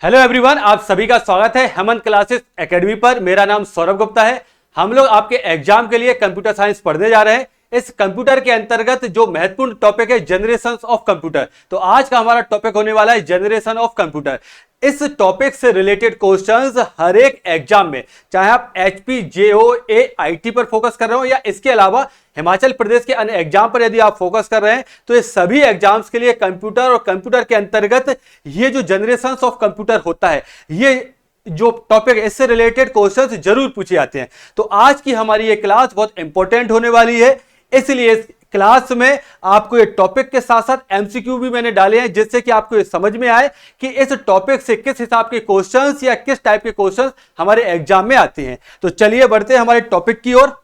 Hello everyone, आप सभी का स्वागत है हेमंत क्लासेस एकेडमी पर। मेरा नाम सौरभ गुप्ता है। हम लोग आपके एग्जाम के लिए कंप्यूटर साइंस पढ़ने जा रहे हैं। इस कंप्यूटर के अंतर्गत जो महत्वपूर्ण टॉपिक है जनरेशन ऑफ कंप्यूटर, तो आज का हमारा टॉपिक होने वाला है जनरेशन ऑफ कंप्यूटर। इस टॉपिक से रिलेटेड क्वेश्चंस हर एक एग्जाम में, चाहे आप एचपी, जेओ, आईटी पर फोकस कर रहे हो या इसके अलावा हिमाचल प्रदेश के अन्य एग्जाम पर यदि आप फोकस कर रहे हैं, तो ये सभी एग्जाम्स के लिए कंप्यूटर और कंप्यूटर के अंतर्गत ये जो जनरेशन ऑफ कंप्यूटर होता है, ये जो टॉपिक इससे रिलेटेड क्वेश्चंस जरूर पूछे जाते हैं। तो आज की हमारी ये क्लास बहुत इंपॉर्टेंट होने वाली है, इसलिए इस क्लास में आपको ये टॉपिक के साथ साथ एमसीक्यू भी मैंने डाले हैं, जिससे कि आपको ये समझ में आए कि इस टॉपिक से किस हिसाब के क्वेश्चंस या किस टाइप के क्वेश्चंस हमारे एग्जाम में आते हैं। तो चलिए बढ़ते हैं हमारे टॉपिक की ओर।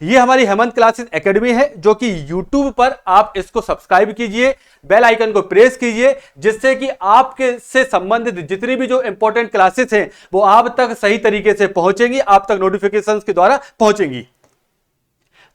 ये हमारी हेमंत क्लासेस एकेडमी है, जो कि यूट्यूब पर आप इसको सब्सक्राइब कीजिए, बेल आइकन को प्रेस कीजिए, जिससे कि आपके से संबंधित जितनी भी जो इंपॉर्टेंट क्लासेस हैं वो आप तक सही तरीके से पहुंचेंगी, आप तक नोटिफिकेशंस के द्वारा पहुंचेंगी।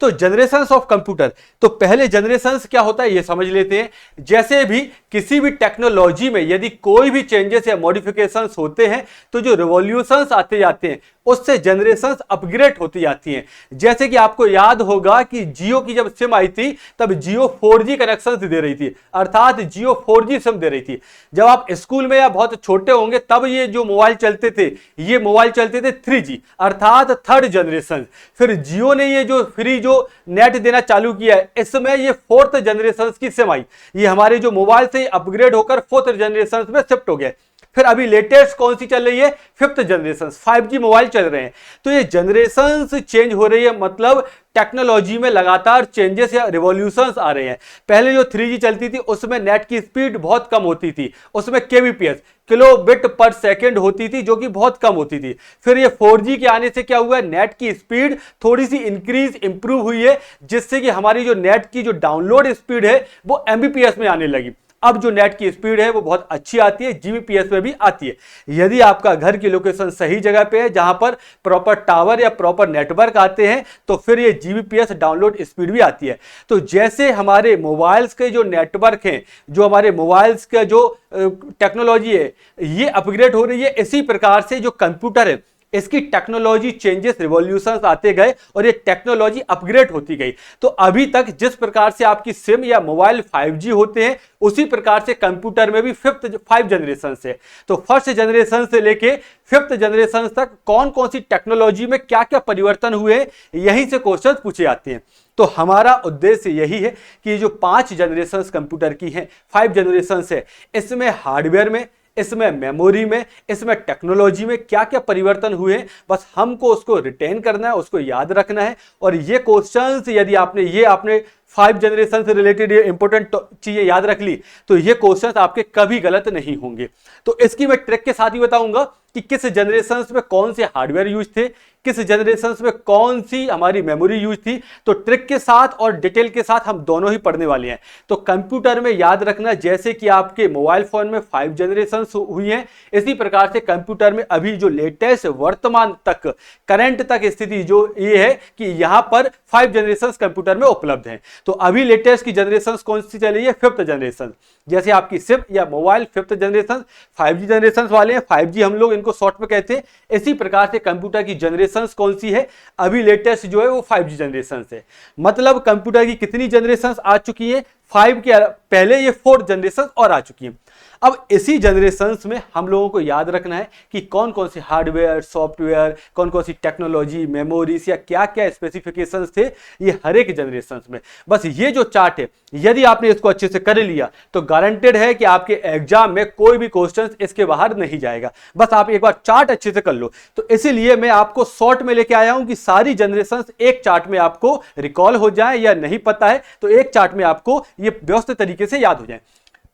तो जनरेशंस ऑफ कंप्यूटर, तो पहले जनरेशंस क्या होता है ये समझ लेते हैं। जैसे भी किसी भी टेक्नोलॉजी में यदि कोई भी चेंजेस या मॉडिफिकेशंस होते हैं, तो जो रिवॉल्यूशंस आते जाते हैं उससे जनरेशंस अपग्रेड होती जाती हैं। जैसे कि आपको याद होगा कि जियो की जब सिम आई थी, तब जियो 4G कनेक्शन दे रही थी, अर्थात जियो 4G सिम दे रही थी। जब आप स्कूल में या बहुत छोटे होंगे तब ये जो मोबाइल चलते थे, ये मोबाइल चलते थे 3G अर्थात थर्ड जनरेशन। फिर जियो ने ये जो फ्री जो नेट देना चालू किया है, इसमें ये फोर्थ जनरेशन की सिम आई। ये हमारे जो मोबाइल से अपग्रेड होकर फोर्थ जनरेशन में शिफ्ट हो गया। फिर अभी लेटेस्ट कौन सी चल रही है, फिफ्थ जनरेशन, 5G मोबाइल चल रहे हैं। तो ये जनरेशंस चेंज हो रही है, मतलब टेक्नोलॉजी में लगातार चेंजेस या रिवॉल्यूशंस आ रहे हैं। पहले जो 3G चलती थी उसमें नेट की स्पीड बहुत कम होती थी, उसमें kbps किलोबिट पर सेकेंड होती थी, जो कि बहुत कम होती थी। फिर ये 4G के आने से क्या हुआ, नेट की स्पीड थोड़ी सी इंप्रूव हुई है, जिससे कि हमारी जो नेट की जो डाउनलोड स्पीड है वो mbps में आने लगी। अब जो नेट की स्पीड है वो बहुत अच्छी आती है, जीबीपीएस में भी आती है। यदि आपका घर की लोकेशन सही जगह पे है, जहां पर प्रॉपर टावर या प्रॉपर नेटवर्क आते हैं, तो फिर ये जीबीपीएस डाउनलोड स्पीड भी आती है। तो जैसे हमारे मोबाइल्स के जो नेटवर्क हैं, जो हमारे मोबाइल्स का जो टेक्नोलॉजी है, ये अपग्रेड हो रही है, इसी प्रकार से जो कंप्यूटर है इसकी टेक्नोलॉजी चेंजेस, रिवॉल्यूशंस आते गए और ये टेक्नोलॉजी अपग्रेड होती गई। तो अभी तक जिस प्रकार से आपकी सिम या मोबाइल 5G होते हैं, उसी प्रकार से कंप्यूटर में भी 5 जनरेशन है। तो फर्स्ट जनरेशन से लेके 5th जनरेशन तक कौन कौन सी टेक्नोलॉजी में क्या क्या परिवर्तन हुए, यहीं से क्वेश्चन पूछे जाते हैं। तो हमारा उद्देश्य यही है कि जो 5 जनरेशन कंप्यूटर की हैं, 5 जनरेशन है, इसमें हार्डवेयर में, इसमें मेमोरी में, इसमें टेक्नोलॉजी में क्या क्या परिवर्तन हुए हैं, बस हमको उसको रिटेन करना है, उसको याद रखना है। और ये क्वेश्चंस यदि आपने 5 जनरेशन से रिलेटेड ये इंपॉर्टेंट चीजें याद रख ली, तो ये क्वेश्चंस आपके कभी गलत नहीं होंगे। तो इसकी मैं ट्रिक के साथ ही बताऊंगा कि किस जनरेशन में कौन से हार्डवेयर यूज थे, किस जनरेशन में कौन सी हमारी मेमोरी यूज थी। तो ट्रिक के साथ और डिटेल के साथ हम दोनों ही पढ़ने वाले हैं। तो कंप्यूटर में याद रखना, जैसे कि आपके मोबाइल फोन में 5 जनरेशन हुई हैं, इसी प्रकार से कंप्यूटर में अभी जो लेटेस्ट वर्तमान तक करंट तक स्थिति जो ये है कि यहां पर 5 जनरेशन कंप्यूटर में उपलब्ध हैं। तो अभी लेटेस्ट की जनरेशन कौन सी चल रही है, 5th जनरेशन। जैसे आपकी सिम या mobile 5th generation, 5G generation वाले हैं, 5G हम लोग इनको शॉर्ट में कहते हैं। इसी प्रकार से कंप्यूटर की जनरेशन कौन सी है, अभी लेटेस्ट जो है वो 5G जनरेशन है। मतलब कंप्यूटर की कितनी जनरेशन आ चुकी है, 5 के पहले ये 4 जनरेशन और आ चुकी है। अब इसी जनरेशंस में हम लोगों को याद रखना है कि कौन कौन सी हार्डवेयर, सॉफ्टवेयर, कौन कौन सी टेक्नोलॉजी, मेमोरीज या क्या क्या स्पेसिफिकेशंस थे ये हर एक जनरेशंस में। बस ये जो चार्ट है, यदि आपने इसको अच्छे से कर लिया तो गारंटेड है कि आपके एग्जाम में कोई भी क्वेश्चन इसके बाहर नहीं जाएगा। बस आप एक बार चार्ट अच्छे से कर लो। तो इसीलिए मैं आपको शॉर्ट में लेके आया हूं कि सारी जनरेशंस एक चार्ट में आपको रिकॉल हो जाए, या नहीं पता है तो एक चार्ट में आपको ये व्यवस्थित तरीके से याद हो जाए।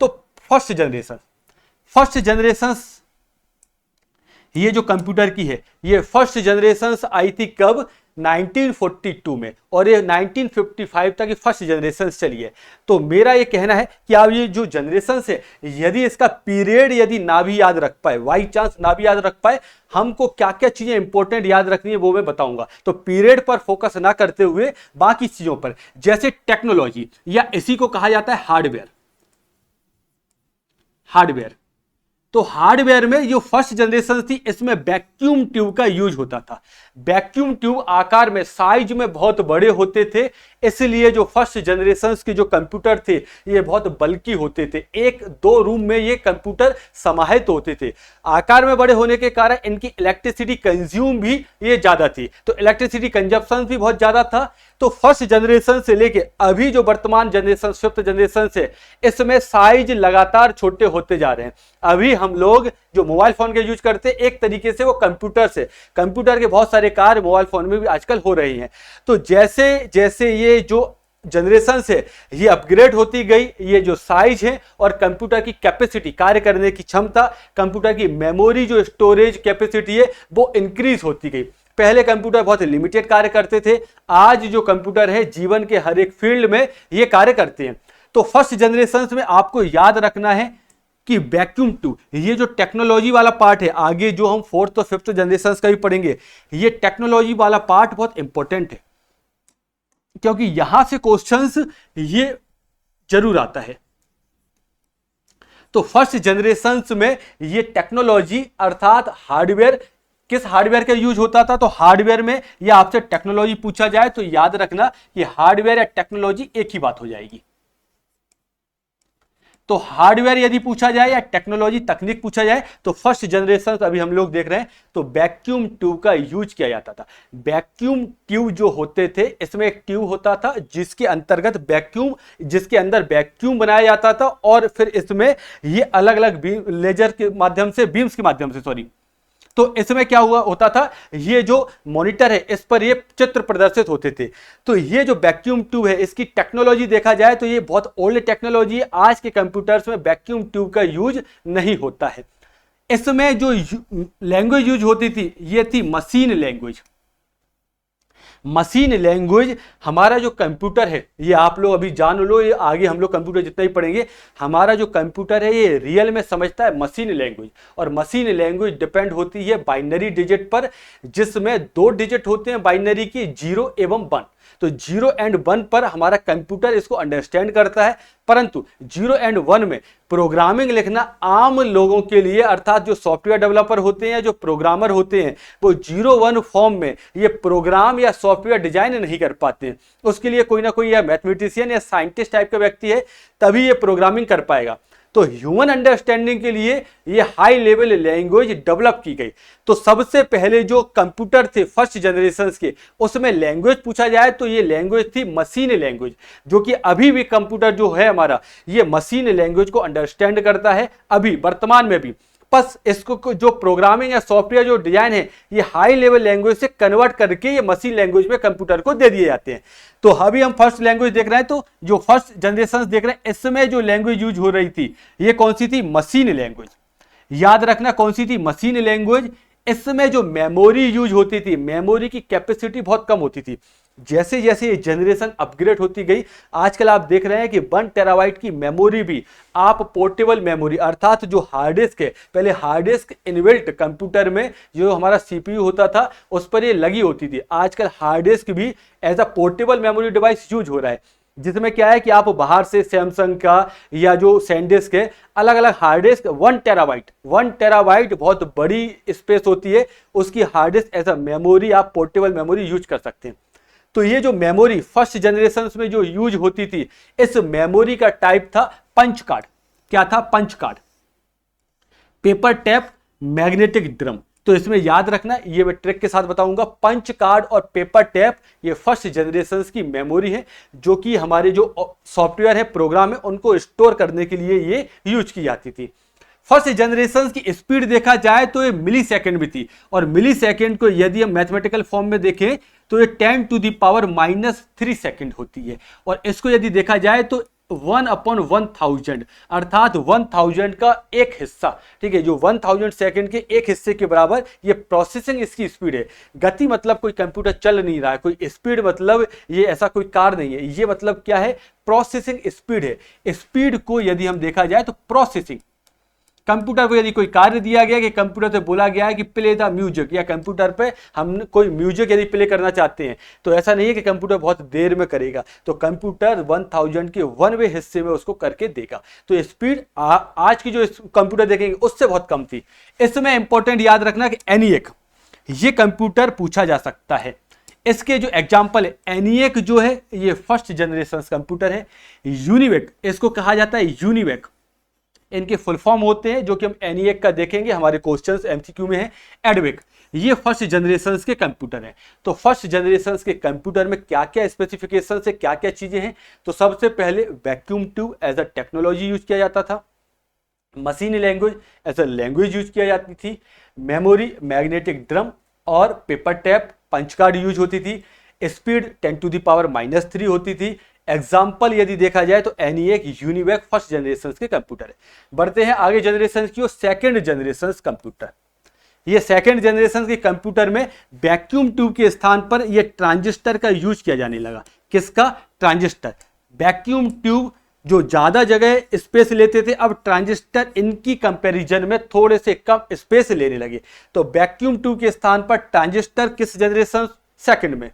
तो फर्स्ट जनरेशन ये जो कंप्यूटर की है, ये फर्स्ट जनरेशन आई थी कब, 1942 में, और ये 1955 तक ये फर्स्ट जनरेशन चली है। तो मेरा ये कहना है कि आप ये जो जनरेशन है, यदि इसका पीरियड यदि ना भी याद रख पाए, बाई चांस ना भी याद रख पाए, हमको क्या क्या चीजें इंपॉर्टेंट याद रखनी है वो मैं बताऊंगा। तो पीरियड पर फोकस ना करते हुए बाकी चीजों पर, जैसे टेक्नोलॉजी, या इसी को कहा जाता है हार्डवेयर। तो हार्डवेयर में जो फर्स्ट जनरेशन थी इसमें वैक्यूम ट्यूब का यूज होता था। वैक्यूम ट्यूब आकार में, साइज में बहुत बड़े होते थे, इसलिए जो फर्स्ट जनरेशन के जो कंप्यूटर थे ये बहुत बल्कि होते थे। एक दो रूम में ये कंप्यूटर समाहित होते थे। आकार में बड़े होने के कारण इनकी इलेक्ट्रिसिटी कंज्यूम भी ये ज्यादा थी, तो इलेक्ट्रिसिटी कंजप्शन भी बहुत ज्यादा था। तो फर्स्ट जनरेशन से लेके अभी जो वर्तमान जनरेशन, फिफ्थ जनरेशन से, इसमें साइज लगातार छोटे होते जा रहे हैं। अभी हम लोग जो मोबाइल फोन के यूज करते हैं एक तरीके से वो कंप्यूटर से, कंप्यूटर के बहुत सारे कार्य मोबाइल फोन में भी आजकल हो रही हैं। तो जैसे जैसे ये जो जनरेशन से ये अपग्रेड होती गई, ये जो साइज है और कंप्यूटर की कैपेसिटी, कार्य करने की क्षमता, कंप्यूटर की मेमोरी जो स्टोरेज कैपेसिटी है वो इंक्रीज होती गई। पहले कंप्यूटर बहुत लिमिटेड कार्य करते थे, आज जो कंप्यूटर है जीवन के हर एक फील्ड में ये कार्य करते हैं। तो फर्स्ट जनरेशन में आपको याद रखना है कि वैक्यूम ट्यूब, ये जो टेक्नोलॉजी वाला पार्ट है, आगे जो हम फोर्थ और फिफ्थ जनरेशन का भी पढ़ेंगे, ये टेक्नोलॉजी वाला पार्ट बहुत इंपॉर्टेंट है, क्योंकि यहां से क्वेश्चंस ये जरूर आता है। तो फर्स्ट जनरेशन में ये टेक्नोलॉजी अर्थात हार्डवेयर, किस हार्डवेयर का यूज होता था, तो हार्डवेयर में या आपसे टेक्नोलॉजी पूछा जाए तो याद रखना कि हार्डवेयर या टेक्नोलॉजी एक ही बात हो जाएगी। तो हार्डवेयर यदि पूछा जाए या टेक्नोलॉजी, तकनीक पूछा जाए, तो फर्स्ट जनरेशन अभी हम लोग देख रहे हैं तो वैक्यूम ट्यूब का यूज किया जाता था। वैक्यूम ट्यूब जो होते थे, इसमें एक ट्यूब होता था जिसके अंतर्गत वैक्यूम, जिसके अंदर वैक्यूम बनाया जाता था और फिर इसमें ये अलग अलग लेजर के माध्यम से, बीम्स के माध्यम से, सॉरी, तो इसमें क्या हुआ होता था, ये जो मॉनिटर है इस पर ये चित्र प्रदर्शित होते थे। तो ये जो वैक्यूम ट्यूब है, इसकी टेक्नोलॉजी देखा जाए तो ये बहुत ओल्ड टेक्नोलॉजी है। आज के कंप्यूटर्स में वैक्यूम ट्यूब का यूज नहीं होता है। इसमें जो लैंग्वेज यूज होती थी ये थी मशीन लैंग्वेज। मशीन लैंग्वेज, हमारा जो कंप्यूटर है ये आप लोग अभी जान लो, ये आगे हम लोग कंप्यूटर जितना ही पढ़ेंगे, हमारा जो कंप्यूटर है ये रियल में समझता है मशीन लैंग्वेज। और मशीन लैंग्वेज डिपेंड होती है बाइनरी डिजिट पर, जिसमें 2 डिजिट होते हैं बाइनरी की, 0 एवं 1। तो 0 एंड 1 पर हमारा कंप्यूटर इसको अंडरस्टैंड करता है, परंतु 0 एंड 1 में प्रोग्रामिंग लिखना आम लोगों के लिए, अर्थात जो सॉफ्टवेयर डेवलपर होते हैं, जो प्रोग्रामर होते हैं, वो 0-1 फॉर्म में ये प्रोग्राम या सॉफ्टवेयर डिजाइन नहीं कर पाते हैं। उसके लिए कोई ना कोई या मैथमेटिशियन या साइंटिस्ट टाइप का व्यक्ति है, तभी ये प्रोग्रामिंग कर पाएगा। तो ह्यूमन अंडरस्टैंडिंग के लिए ये हाई लेवल लैंग्वेज डेवलप की गई। तो सबसे पहले जो कंप्यूटर थे फर्स्ट जनरेशन के, उसमें लैंग्वेज पूछा जाए तो ये लैंग्वेज थी मशीन लैंग्वेज, जो कि अभी भी कंप्यूटर जो है हमारा ये मशीन लैंग्वेज को अंडरस्टैंड करता है, अभी वर्तमान में भी। बस इसको जो प्रोग्रामिंग या सॉफ्टवेयर जो डिजाइन है ये हाई लेवल लैंग्वेज से कन्वर्ट करके ये मशीन लैंग्वेज में कंप्यूटर को दे दिए जाते हैं। तो अभी हम फर्स्ट लैंग्वेज देख रहे हैं, तो जो फर्स्ट जनरेशन देख रहे हैं इसमें जो लैंग्वेज यूज हो रही थी ये कौन सी थी, मशीन लैंग्वेज। याद रखना कौन सी थी, मशीन लैंग्वेज। इसमें जो मेमोरी यूज होती थी, मेमोरी की कैपेसिटी बहुत कम होती थी। जैसे जैसे ये जनरेशन अपग्रेड होती गई, आजकल आप देख रहे हैं कि 1 टेराबाइट की मेमोरी भी आप पोर्टेबल मेमोरी, अर्थात जो हार्ड डिस्क है, पहले हार्ड डिस्क इनबिल्ट कंप्यूटर में जो हमारा सीपीयू होता था उस पर ये लगी होती थी, आजकल हार्ड डिस्क भी as a portable memory device use हो रहा है, जिसमें क्या है कि आप बाहर से सैमसंग का या जो सैनडिस्क है, अलग अलग हार्ड डिस्क 1 टेराबाइट बहुत बड़ी स्पेस होती है, उसकी hard disk as a memory, आप पोर्टेबल मेमोरी यूज कर सकते हैं। तो ये जो मेमोरी फर्स्ट जनरेशन में जो यूज होती थी, इस मेमोरी का टाइप था पंच कार्ड। क्या था, punch card, paper tape, magnetic drum. तो इसमें याद रखना, ये मैं ट्रिक के साथ बताऊंगा, पंच कार्ड और पेपर टेप ये फर्स्ट जनरेशन की मेमोरी है, जो कि हमारे जो सॉफ्टवेयर है, प्रोग्राम है, उनको स्टोर करने के लिए ये यूज की जाती थी। फर्स्ट जनरेशन की स्पीड देखा जाए तो ये मिली सेकेंड में थी, और मिली सेकेंड को यदि हम मैथमेटिकल फॉर्म में देखें तो ये 10⁻³ सेकेंड होती है, और इसको यदि देखा जाए तो 1/1000 अर्थात 1000 का एक हिस्सा, ठीक है, जो 1000 सेकेंड के एक हिस्से के बराबर ये प्रोसेसिंग इसकी स्पीड है। गति मतलब कोई कंप्यूटर चल नहीं रहा है, कोई स्पीड मतलब ये ऐसा कोई कार नहीं है, ये मतलब क्या है, प्रोसेसिंग स्पीड है। स्पीड को यदि हम देखा जाए तो प्रोसेसिंग, कंप्यूटर को यदि कोई कार्य दिया गया कि कंप्यूटर से बोला गया है कि प्ले द म्यूजिक, या कंप्यूटर पे हम कोई म्यूजिक यदि प्ले करना चाहते हैं, तो ऐसा नहीं है कि कंप्यूटर बहुत देर में करेगा, तो कंप्यूटर 1000 के 1वें हिस्से में उसको करके देगा। तो स्पीड आज की जो कंप्यूटर देखेंगे उससे बहुत कम थी। इसमें इंपॉर्टेंट याद रखना कि एनिएक, ये कंप्यूटर पूछा जा सकता है। इसके जो एग्जाम्पल है, एनिएक जो है ये फर्स्ट जनरेशन कंप्यूटर है। यूनिवेक इसको कहा जाता है, यूनिवेक इनके फुल फॉर्म होते हैं जो कि हम एनिएक का देखेंगे, हमारे क्वेश्चंस एमसीक्यू में है। एडवेक ये फर्स्ट जनरेशन के कंप्यूटर हैं। तो फर्स्ट जनरेशन के कंप्यूटर में क्या क्या स्पेसिफिकेशन है, क्या क्या चीजें हैं, तो सबसे पहले vacuum tube as a technology use किया जाता था, machine language as a language use किया जाती थी, मेमोरी मैग्नेटिक ड्रम और paper tape punch card use होती थी, स्पीड 10⁻³ होती थी। एग्जाम्पल यदि देखा जाए तो एनिएक, यूनिवेक फर्स्ट जनरेशन के कंप्यूटर है। बढ़ते हैं आगे जनरेशन की, सेकेंड जनरेशन कंप्यूटर। ये सेकेंड जनरेशन के कंप्यूटर में वैक्यूम ट्यूब के स्थान पर ये ट्रांजिस्टर का यूज किया जाने लगा। किसका? ट्रांजिस्टर। वैक्यूम ट्यूब जो ज्यादा जगह स्पेस लेते थे, अब ट्रांजिस्टर इनकी कंपैरिजन में थोड़े से कम स्पेस लेने लगे। तो वैक्यूम ट्यूब के स्थान पर ट्रांजिस्टर किस जनरेशन? सेकंड में।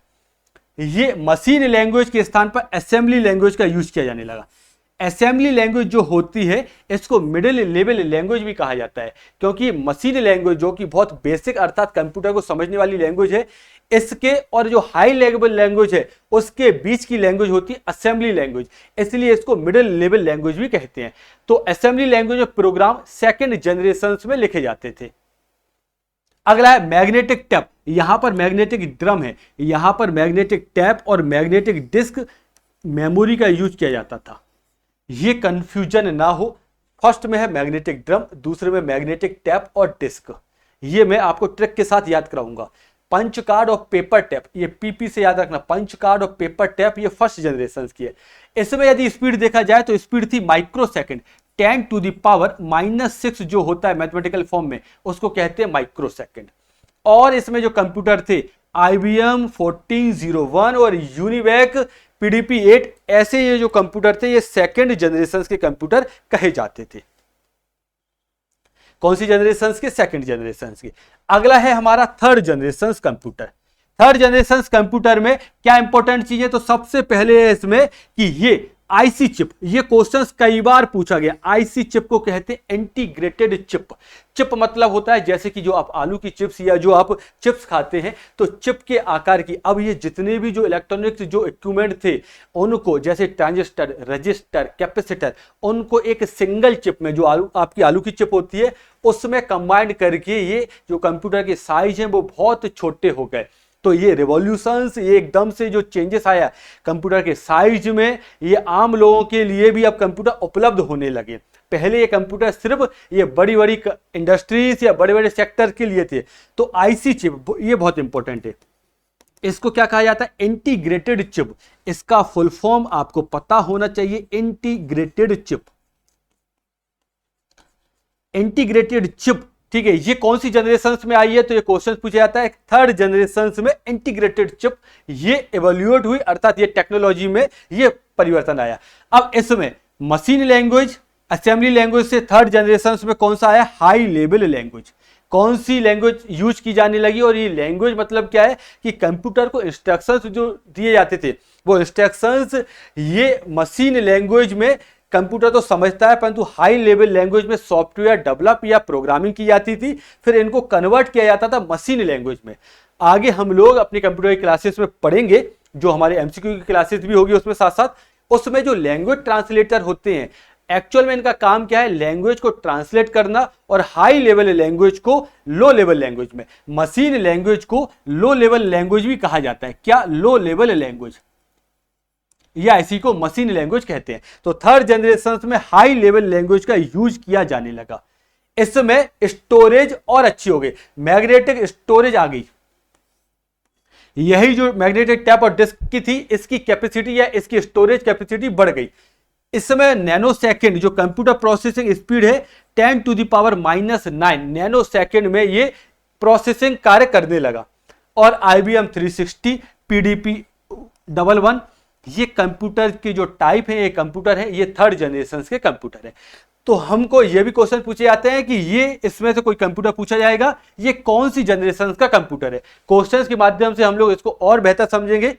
ये मशीन लैंग्वेज के स्थान पर असेंबली लैंग्वेज का यूज किया जाने लगा। असेंबली लैंग्वेज जो होती है इसको मिडिल लेवल लैंग्वेज भी कहा जाता है, क्योंकि मशीन लैंग्वेज जो कि बहुत बेसिक अर्थात कंप्यूटर को समझने वाली लैंग्वेज है, इसके और जो हाई लेवल लैंग्वेज है उसके बीच की लैंग्वेज होती है असेंबली लैंग्वेज, इसलिए इसको मिडिल लेवल लैंग्वेज भी कहते हैं। तो असेंबली लैंग्वेज में प्रोग्राम सेकंड जनरेशन में लिखे जाते थे। अगला है मैग्नेटिक टैप। यहां पर मैग्नेटिक ड्रम है, यहां पर मैग्नेटिक टैप और मैग्नेटिक डिस्क मेमोरी का यूज किया जाता था। ये कंफ्यूजन ना हो, फर्स्ट में है मैग्नेटिक ड्रम, दूसरे में मैग्नेटिक टैप और डिस्क। ये मैं आपको ट्रिक के साथ याद कराऊंगा। पंच कार्ड और पेपर टैप, ये पीपी से याद रखना, पंच कार्ड और पेपर टैप ये फर्स्ट जनरेशन की है। इसमें यदि स्पीड देखा जाए तो स्पीड थी माइक्रोसेकंड, 10⁻⁻6 जो होता है मैथमेटिकल फॉर्म में उसको कहते हैं माइक्रोसेकंड। और इसमें जो कंप्यूटर थे IBM 1401 और यूनिवेक PDP-8, ऐसे ये जो कंप्यूटर थे ये सेकंड जनरेशन के कंप्यूटर कहे जाते थे। कौन सी जनरेशन के? सेकंड जनरेशन के। अगला है हमारा third generation computer. Third generation computer में क्या इंपॉर्टेंट चीज है? तो सबसे पहले है इसमें कि ये आईसी चिप, ये क्वेश्चंस कई बार पूछा गया। आईसी चिप को कहते हैं इंटीग्रेटेड चिप। चिप मतलब होता है जैसे कि जो आप आलू की चिप्स या जो आप चिप्स खाते हैं, तो चिप के आकार की। अब ये जितने भी जो इलेक्ट्रॉनिक्स जो इक्विपमेंट थे उनको, जैसे ट्रांजिस्टर, रजिस्टर, कैपेसिटर, उनको एक सिंगल चिप में, जो आपकी आलू की चिप होती है उसमें कंबाइंड करके ये जो कंप्यूटर के साइज हैं वो बहुत छोटे हो गए। तो ये रिवॉल्यूशंस, ये एकदम से जो चेंजेस आया कंप्यूटर के साइज में, ये आम लोगों के लिए भी अब कंप्यूटर उपलब्ध होने लगे। पहले ये कंप्यूटर सिर्फ ये बड़ी बड़ी इंडस्ट्रीज या बड़े बड़े सेक्टर के लिए थे। तो आईसी चिप ये बहुत इंपॉर्टेंट है। इसको क्या कहा जाता है? Integrated chip. इसका फुल फॉर्म आपको पता होना चाहिए, इंटीग्रेटेड चिप। इंटीग्रेटेड चिप, ठीक है। ये कौन सी जनरेशन में आई है? तो ये क्वेश्चन पूछा जाता है। थर्ड जनरेशन में इंटीग्रेटेड चिप ये इवोल्यूट हुई, अर्थात ये टेक्नोलॉजी में ये परिवर्तन आया। अब इसमें मशीन लैंग्वेज, असेंबली लैंग्वेज से थर्ड जनरेशन में कौन सा आया? High level language. कौन सी लैंग्वेज यूज की जाने लगी? और ये लैंग्वेज मतलब क्या है कि कंप्यूटर को इंस्ट्रक्शंस जो दिए जाते थे वो इंस्ट्रक्शंस ये मशीन लैंग्वेज में कंप्यूटर तो समझता है, परंतु हाई लेवल लैंग्वेज में सॉफ्टवेयर डेवलप या प्रोग्रामिंग की जाती थी, फिर इनको कन्वर्ट किया जाता था मशीन लैंग्वेज में। आगे हम लोग अपनी कंप्यूटर की क्लासेस में पढ़ेंगे, जो हमारे एमसीक्यू की क्लासेस भी होगी उसमें साथ साथ, उसमें जो लैंग्वेज ट्रांसलेटर होते हैं, एक्चुअल में इनका काम क्या है? लैंग्वेज को ट्रांसलेट करना और हाई लेवल लैंग्वेज को लो लेवल लैंग्वेज में। मशीन लैंग्वेज को लो लेवल लैंग्वेज भी कहा जाता है। क्या? लो लेवल लैंग्वेज, या इसी को मशीन लैंग्वेज कहते हैं। तो थर्ड जनरेशन में हाई लेवल लैंग्वेज का यूज किया जाने लगा। इसमें स्टोरेज और अच्छी हो गई, मैग्नेटिक स्टोरेज आ गई। यही जो मैग्नेटिक टैप और डिस्क की थी, इसकी कैपेसिटी या इसकी स्टोरेज कैपेसिटी बढ़ गई। इसमें नैनो सेकेंड जो कंप्यूटर प्रोसेसिंग स्पीड है 10⁻⁹ नैनो सेकेंड में ये प्रोसेसिंग कार्य करने लगा। और IBM 360, PDP-11 ये कंप्यूटर के जो टाइप है, ये कंप्यूटर है, ये थर्ड जनरेशन के कंप्यूटर है। तो हमको ये भी क्वेश्चन पूछे जाते हैं कि ये इसमें से कोई कंप्यूटर पूछा जाएगा, ये कौन सी जनरेशन का कंप्यूटर है। क्वेश्चंस के माध्यम से हम लोग इसको और बेहतर समझेंगे।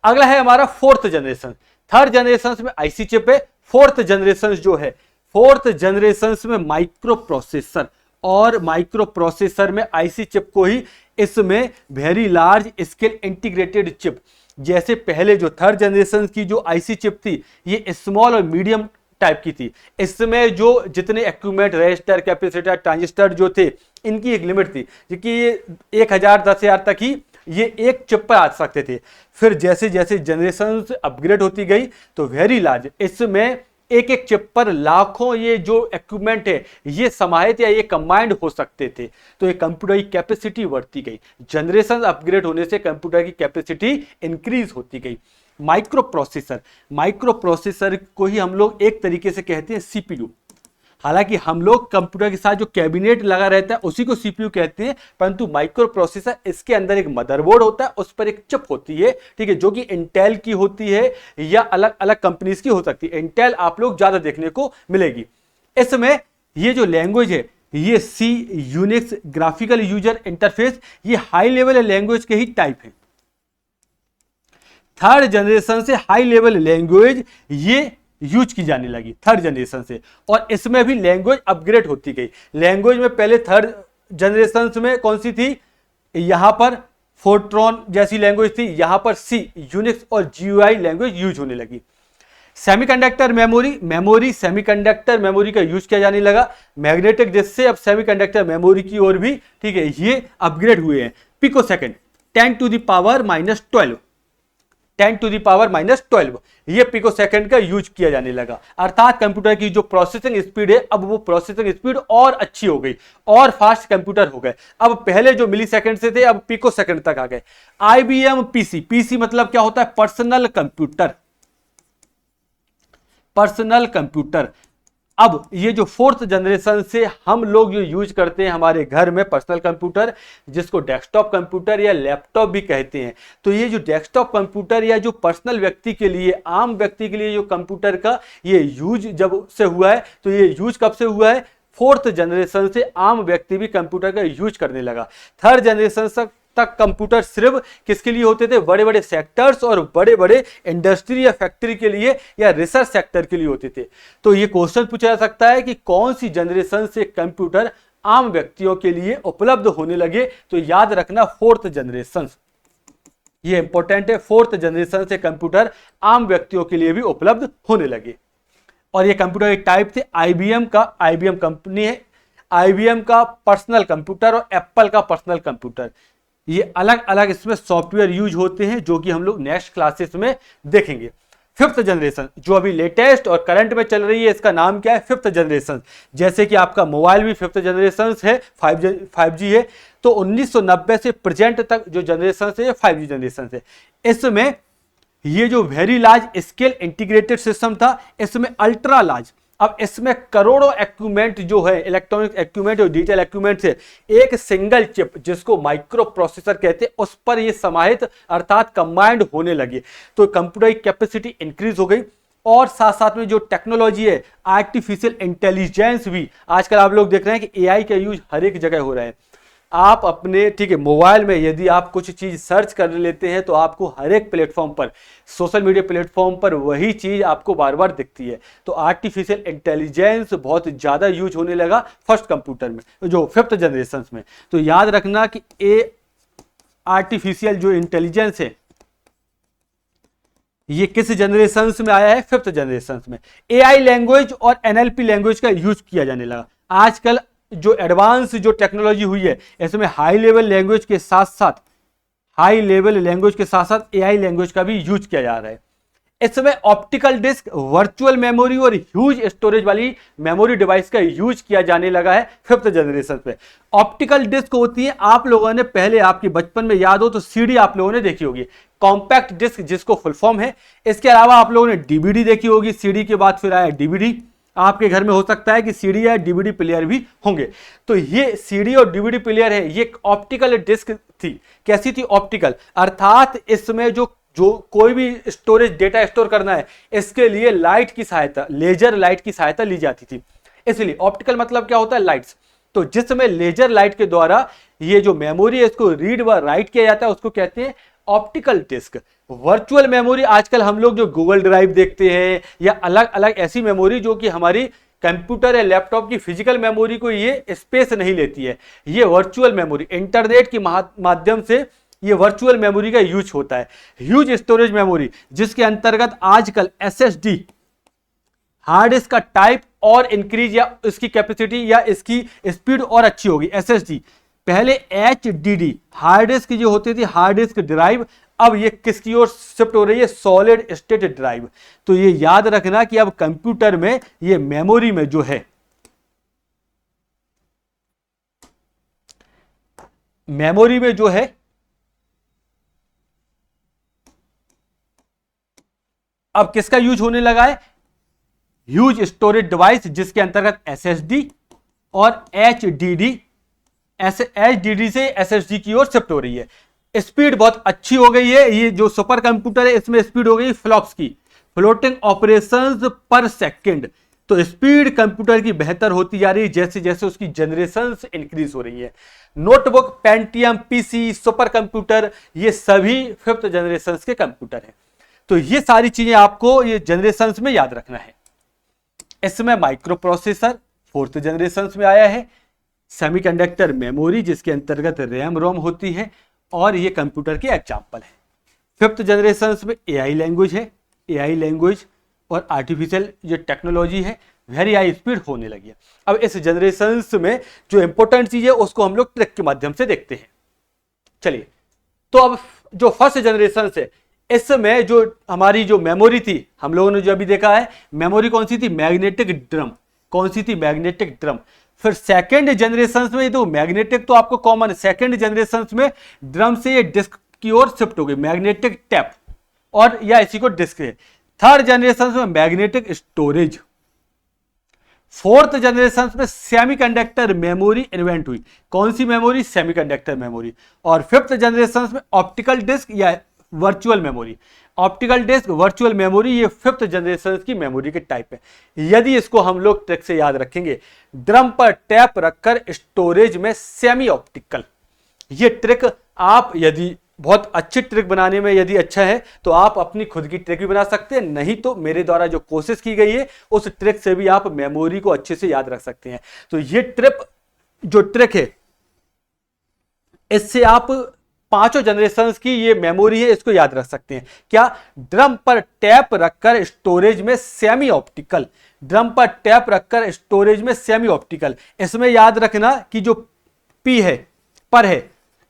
अगला है हमारा फोर्थ जनरेशन। थर्ड जनरेशन में आईसी चिप है, फोर्थ जनरेशन जो है, फोर्थ जनरेशन में माइक्रो प्रोसेसर, और माइक्रो प्रोसेसर में आईसी चिप को ही इसमें very large scale integrated chip, जैसे पहले जो थर्ड जनरेशन की जो आईसी चिप थी ये स्मॉल और मीडियम टाइप की थी। इसमें जो जितने इक्विपमेंट, रजिस्टर, कैपेसिटर, ट्रांजिस्टर जो थे, इनकी एक लिमिट थी कि ये 1000 10,000 तक ही ये एक चिप पर आ सकते थे। फिर जैसे जैसे जनरेशन अपग्रेड होती गई तो वेरी लार्ज, इसमें एक एक चिप पर लाखों ये जो इक्विपमेंट है ये समाहित या ये कंबाइंड हो सकते थे। तो ये कंप्यूटर की कैपेसिटी बढ़ती गई, जनरेशन अपग्रेड होने से कंप्यूटर की कैपेसिटी इंक्रीज होती गई। माइक्रो प्रोसेसर, माइक्रो प्रोसेसर को ही हम लोग एक तरीके से कहते हैं सीपीयू। हालांकि हम लोग कंप्यूटर के साथ जो कैबिनेट लगा रहता है उसी को सीपीयू कहते हैं, परंतु माइक्रो प्रोसेसर इसके अंदर एक मदरबोर्ड होता है, उस पर एक चिप होती है, ठीक है, जो कि इंटेल की होती है या अलग अलग कंपनीज की हो सकती है। इंटेल आप लोग ज्यादा देखने को मिलेगी। इसमें ये जो लैंग्वेज है ये सी, यूनिक्स, ग्राफिकल यूजर इंटरफेस, ये हाई लेवल लैंग्वेज के ही टाइप है। थर्ड जनरेशन से हाई लेवल लैंग्वेज ये यूज की जाने लगी थर्ड जनरेशन से, और इसमें भी लैंग्वेज अपग्रेड होती गई। लैंग्वेज में पहले थर्ड जनरेशन में कौन सी थी, यहां पर फोर्ट्रॉन जैसी लैंग्वेज थी, यहां पर सी, यूनिक्स और जीयूआई लैंग्वेज यूज होने लगी। Semiconductor memory, memory semiconductor memory का यूज किया जाने लगा। मैग्नेटिक डिस्क से अब सेमीकंडक्टर मेमोरी की ओर भी, ठीक है, ये अपग्रेड हुए हैं। Pico second, 10 to the power -12, 10 to the power -12, ये पिको सेकंड का यूज किया जाने लगा। अर्थात कंप्यूटर की जो प्रोसेसिंग स्पीड है, अब वो प्रोसेसिंग स्पीड और अच्छी हो गई और फास्ट कंप्यूटर हो गए। अब पहले जो मिली सेकंड से थे अब पिको सेकंड तक आ गए। आईबीएम पीसी, पीसी मतलब क्या होता है, पर्सनल कंप्यूटर, पर्सनल कंप्यूटर। अब ये जो फोर्थ जनरेशन से हम लोग जो यूज करते हैं हमारे घर में पर्सनल कंप्यूटर, जिसको डेस्कटॉप कंप्यूटर या लैपटॉप भी कहते हैं, तो ये जो डेस्कटॉप कंप्यूटर या जो पर्सनल व्यक्ति के लिए, आम व्यक्ति के लिए जो कंप्यूटर का ये यूज जब से हुआ है, तो ये यूज कब से हुआ है, फोर्थ जनरेशन से आम व्यक्ति भी कंप्यूटर का यूज करने लगा। थर्ड जनरेशन तक कंप्यूटर सिर्फ किसके लिए होते थे, बड़े बड़े सेक्टर्स और बड़े बड़े इंडस्ट्री या फैक्ट्री के लिए या रिसर्च सेक्टर के लिए होते थे। तो ये क्वेश्चन पूछा जा सकता है कि कौन सी जनरेशन से कंप्यूटर आम व्यक्तियों के लिए उपलब्ध होने लगे, तो याद रखना फोर्थ जनरेशन, ये इंपॉर्टेंट है, फोर्थ जनरेशन से कंप्यूटर आम व्यक्तियों के लिए भी उपलब्ध होने लगे। और ये कंप्यूटर के टाइप थे, आईबीएम का, आईबीएम कंपनी है, आईबीएम का पर्सनल कंप्यूटर और एप्पल का पर्सनल कंप्यूटर, ये अलग अलग इसमें सॉफ्टवेयर यूज होते हैं जो कि हम लोग नेक्स्ट क्लासेस में देखेंगे। फिफ्थ जनरेशन जो अभी लेटेस्ट और करंट में चल रही है, इसका नाम क्या है, फिफ्थ जनरेशन। जैसे कि आपका मोबाइल भी फिफ्थ जनरेशन है, 5G है, तो 1990 से प्रेजेंट तक जो जनरेशन है 5G जनरेशन है। इसमें ये जो very large scale integrated system था, इसमें अल्ट्रा लार्ज, अब इसमें करोड़ों इक्विपमेंट जो है, इलेक्ट्रॉनिक इक्विपमेंट और डिजिटल इक्विपमेंट है, एक सिंगल चिप जिसको माइक्रो प्रोसेसर कहते हैं, उस पर ये समाहित अर्थात कंबाइंड होने लगे। तो कंप्यूटर की कैपेसिटी इंक्रीज हो गई, और साथ साथ में जो टेक्नोलॉजी है, आर्टिफिशियल इंटेलिजेंस भी, आजकल आप लोग देख रहे हैं कि एआई का यूज हर एक जगह हो रहा है। आप अपने, ठीक है, मोबाइल में यदि आप कुछ चीज सर्च कर लेते हैं तो आपको हर एक प्लेटफॉर्म पर, सोशल मीडिया प्लेटफॉर्म पर वही चीज आपको बार बार दिखती है। तो आर्टिफिशियल इंटेलिजेंस बहुत ज्यादा यूज होने लगा फर्स्ट कंप्यूटर में, जो फिफ्थ जनरेशन में। तो याद रखना कि ए आर्टिफिशियल जो इंटेलिजेंस है ये किस जनरेशन में आया है, फिफ्थ जनरेशन में। एआई लैंग्वेज और एनएलपी लैंग्वेज का यूज किया जाने लगा। आजकल जो एडवांस जो टेक्नोलॉजी हुई है, इसमें हाई लेवल लैंग्वेज के साथ साथ एआई लैंग्वेज का भी यूज किया जा रहा है। इसमें ऑप्टिकल डिस्क, वर्चुअल मेमोरी और ह्यूज स्टोरेज वाली मेमोरी डिवाइस का यूज किया जाने लगा है फिफ्थ जनरेशन पे। ऑप्टिकल डिस्क होती है, आप लोगों ने पहले, आपके बचपन में याद हो तो सीडी आप लोगों ने देखी होगी, कॉम्पैक्ट डिस्क जिसको फुल फॉर्म है। इसके अलावा आप लोगों ने डीवीडी देखी होगी, सीडी के बाद फिर आया डीवीडी। आपके घर में हो सकता है कि सीडी या डीवीडी प्लेयर भी होंगे। तो ये सीडी और डीवीडी प्लेयर है, ये ऑप्टिकल डिस्क थी। कैसी थी, ऑप्टिकल, अर्थात इसमें जो जो कोई भी स्टोरेज डेटा स्टोर करना है, इसके लिए लाइट की सहायता, लेजर लाइट की सहायता ली जाती थी। इसलिए ऑप्टिकल मतलब क्या होता है, लाइट्स। तो जिसमें लेजर लाइट के द्वारा ये जो मेमोरी है इसको रीड व राइट किया जाता है, उसको कहते हैं ऑप्टिकल डिस्क। वर्चुअल मेमोरी आजकल हम लोग जो गूगल ड्राइव देखते हैं या अलग अलग ऐसी मेमोरी जो कि हमारी कंप्यूटर या लैपटॉप की फिजिकल मेमोरी को ये स्पेस नहीं लेती है, ये वर्चुअल मेमोरी इंटरनेट के माध्यम से ये वर्चुअल मेमोरी का यूज होता है। ह्यूज स्टोरेज मेमोरी जिसके अंतर्गत आजकल एसएसडी हार्ड डिस्क का टाइप और इंक्रीज या इसकी कैपेसिटी या इसकी स्पीड और अच्छी होगी। एसएसडी पहले एचडीडी हार्ड डिस्क जो होती थी, हार्ड डिस्क ड्राइव, अब ये किसकी ओर शिफ्ट हो रही है, सॉलिड स्टेट ड्राइव। तो ये याद रखना कि अब कंप्यूटर में ये मेमोरी में जो है, मेमोरी में जो है अब किसका यूज होने लगा है, ह्यूज स्टोरेज डिवाइस जिसके अंतर्गत एसएसडी और एचडीडी, एचडीडी से एसएसडी की ओर शिफ्ट हो रही है। स्पीड बहुत अच्छी हो गई है। ये जो सुपर कंप्यूटर है इसमें स्पीड हो गई फ्लॉप्स की, फ्लोटिंग ऑपरेशंस पर सेकंड। तो स्पीड कंप्यूटर की बेहतर होती जा रही है जैसे जैसे उसकी जनरेशंस इंक्रीज हो रही है। Notebook, Pentium, PC, super computer, ये सभी 5th जनरेशन के कंप्यूटर हैं। तो ये सारी चीजें आपको ये जनरेशंस में याद रखना है। इसमें माइक्रो प्रोसेसर 4th जनरेशन में आया है, सेमीकंडक्टर मेमोरी जिसके अंतर्गत रैम रोम होती है, और ये कंप्यूटर के एग्जाम्पल है। 5th जनरेशन में एआई लैंग्वेज है, एआई लैंग्वेज और आर्टिफिशियल जो टेक्नोलॉजी है वेरी हाई स्पीड होने लगी है। अब इस जनरेशन में जो इंपॉर्टेंट चीज है उसको हम लोग ट्रिक के माध्यम से देखते हैं। चलिए, तो अब जो फर्स्ट जनरेशन से इसमें जो हमारी जो मेमोरी थी, हम लोगों ने जो अभी देखा है मेमोरी कौन सी थी, मैग्नेटिक ड्रम। कौन सी थी, मैग्नेटिक ड्रम। फिर सेकंड जनरेशन में तो मैग्नेटिक तो आपको कॉमन है, सेकंड जनरेशन में ड्रम से ये डिस्क की ओर शिफ्ट हो गई, मैग्नेटिक टैप, और या इसी को डिस्क है। थर्ड जनरेशन में मैग्नेटिक स्टोरेज। 4th जनरेशन में सेमीकंडक्टर मेमोरी इन्वेंट हुई। कौन सी मेमोरी, सेमीकंडक्टर मेमोरी। और 5th जनरेशन में ऑप्टिकल डिस्क या virtual memory. Optical disk, virtual memory, ये 5th जनरेशन की मेमोरी के टाइप है। यदि इसको हम लोग ट्रिक से याद रखेंगे, ड्रम पर टैप रखकर स्टोरेज में सेमी ऑप्टिकल, ये ट्रिक आप यदि बहुत अच्छी ट्रिक बनाने में यदि अच्छा है तो आप अपनी खुद की ट्रिक भी बना सकते हैं, नहीं तो मेरे द्वारा जो कोशिश की गई है उस ट्रिक से भी आप मेमोरी को अच्छे से याद रख सकते हैं। तो ये जो ट्रिक है इससे आप 5 जनरेशन की ये मेमोरी है इसको याद रख सकते हैं। क्या, ड्रम पर टैप रखकर स्टोरेज में सेमी ऑप्टिकल। ड्रम पर टैप रखकर स्टोरेज में सेमी ऑप्टिकल। इसमें याद रखना कि जो पी है, पर है,